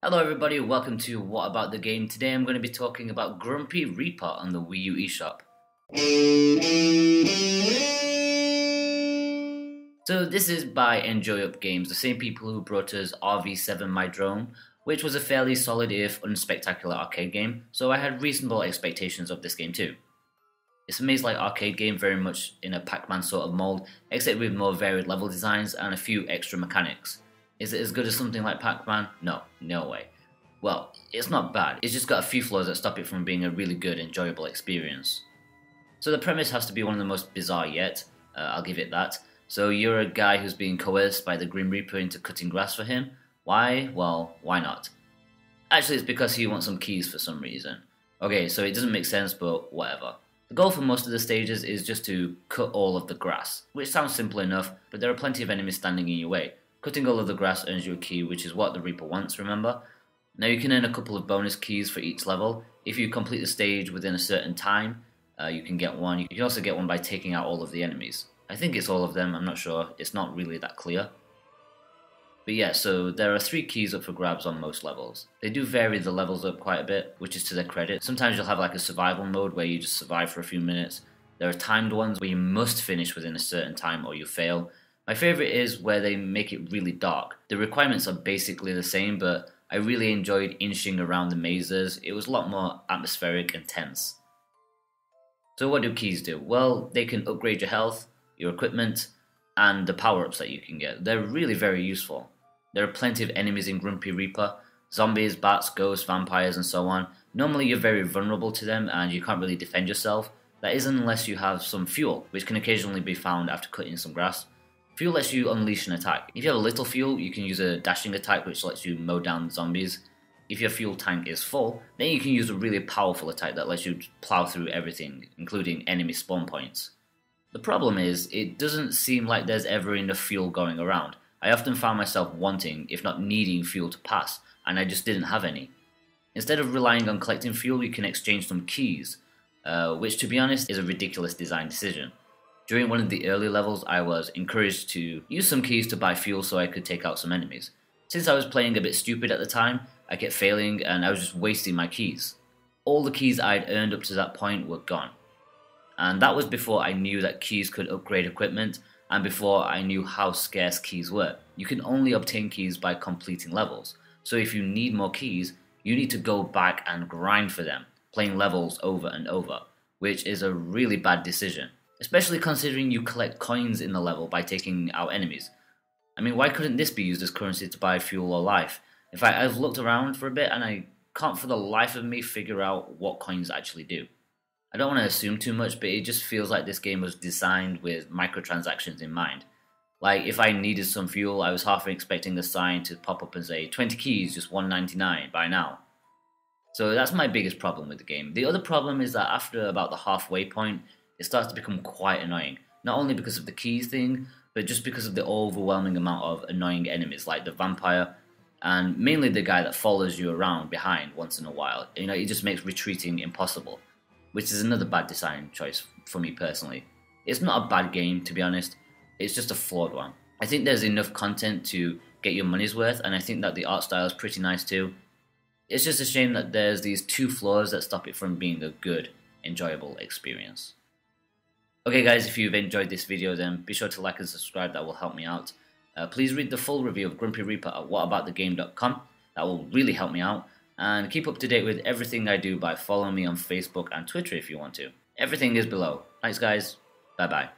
Hello everybody, welcome to What About the Game. Today I'm going to be talking about Grumpy Reaper on the Wii U eShop. So this is by Enjoy Up Games, the same people who brought us RV7 My Drone, which was a fairly solid if unspectacular arcade game, so I had reasonable expectations of this game too. It's a maze-like arcade game, very much in a Pac-Man sort of mold, except with more varied level designs and a few extra mechanics. Is it as good as something like Pac-Man? No, no way. Well, it's not bad, it's just got a few flaws that stop it from being a really good, enjoyable experience. So the premise has to be one of the most bizarre yet, I'll give it that. So you're a guy who's being coerced by the Grim Reaper into cutting grass for him. Why? Well, why not? Actually, it's because he wants some keys for some reason. Okay, so it doesn't make sense, but whatever. The goal for most of the stages is just to cut all of the grass, which sounds simple enough, but there are plenty of enemies standing in your way. Cutting all of the grass earns you a key, which is what the Reaper wants, remember? Now you can earn a couple of bonus keys for each level. If you complete the stage within a certain time, you can get one. You can also get one by taking out all of the enemies. I think it's all of them, I'm not sure, it's not really that clear. But yeah, so there are 3 keys up for grabs on most levels. They do vary the levels up quite a bit, which is to their credit. Sometimes you'll have like a survival mode where you just survive for a few minutes. There are timed ones where you must finish within a certain time or you fail. My favourite is where they make it really dark. The requirements are basically the same, but I really enjoyed inching around the mazes. It was a lot more atmospheric and tense. So what do keys do? Well, they can upgrade your health, your equipment, and the power-ups that you can get. They're really very useful. There are plenty of enemies in Grumpy Reaper. Zombies, bats, ghosts, vampires, and so on. Normally you're very vulnerable to them and you can't really defend yourself. That is unless you have some fuel, which can occasionally be found after cutting some grass. Fuel lets you unleash an attack. If you have a little fuel, you can use a dashing attack which lets you mow down zombies. If your fuel tank is full, then you can use a really powerful attack that lets you plow through everything, including enemy spawn points. The problem is, it doesn't seem like there's ever enough fuel going around. I often found myself wanting, if not needing, fuel to pass, and I just didn't have any. Instead of relying on collecting fuel, you can exchange some keys, which to be honest is a ridiculous design decision. During one of the early levels, I was encouraged to use some keys to buy fuel so I could take out some enemies. Since I was playing a bit stupid at the time, I kept failing and I was just wasting my keys. All the keys I'd earned up to that point were gone. And that was before I knew that keys could upgrade equipment and before I knew how scarce keys were. You can only obtain keys by completing levels, so if you need more keys, you need to go back and grind for them, playing levels over and over, which is a really bad decision. Especially considering you collect coins in the level by taking out enemies. I mean, why couldn't this be used as currency to buy fuel or life? In fact, I've looked around for a bit and I can't for the life of me figure out what coins actually do. I don't want to assume too much, but it just feels like this game was designed with microtransactions in mind. Like, if I needed some fuel, I was half expecting the sign to pop up and say, 20 keys, just $1.99, buy now. So that's my biggest problem with the game. The other problem is that after about the halfway point, it starts to become quite annoying. Not only because of the keys thing, but just because of the overwhelming amount of annoying enemies like the vampire, and mainly the guy that follows you around behind once in a while. You know, it just makes retreating impossible, which is another bad design choice for me personally. It's not a bad game, to be honest, it's just a flawed one. I think there's enough content to get your money's worth, and I think that the art style is pretty nice too. It's just a shame that there's these 2 flaws that stop it from being a good, enjoyable experience. Okay guys, if you've enjoyed this video then be sure to like and subscribe, that will help me out. Please read the full review of Grumpy Reaper at whataboutthegame.com, that will really help me out. And keep up to date with everything I do by following me on Facebook and Twitter if you want to. Everything is below. Thanks guys, bye bye.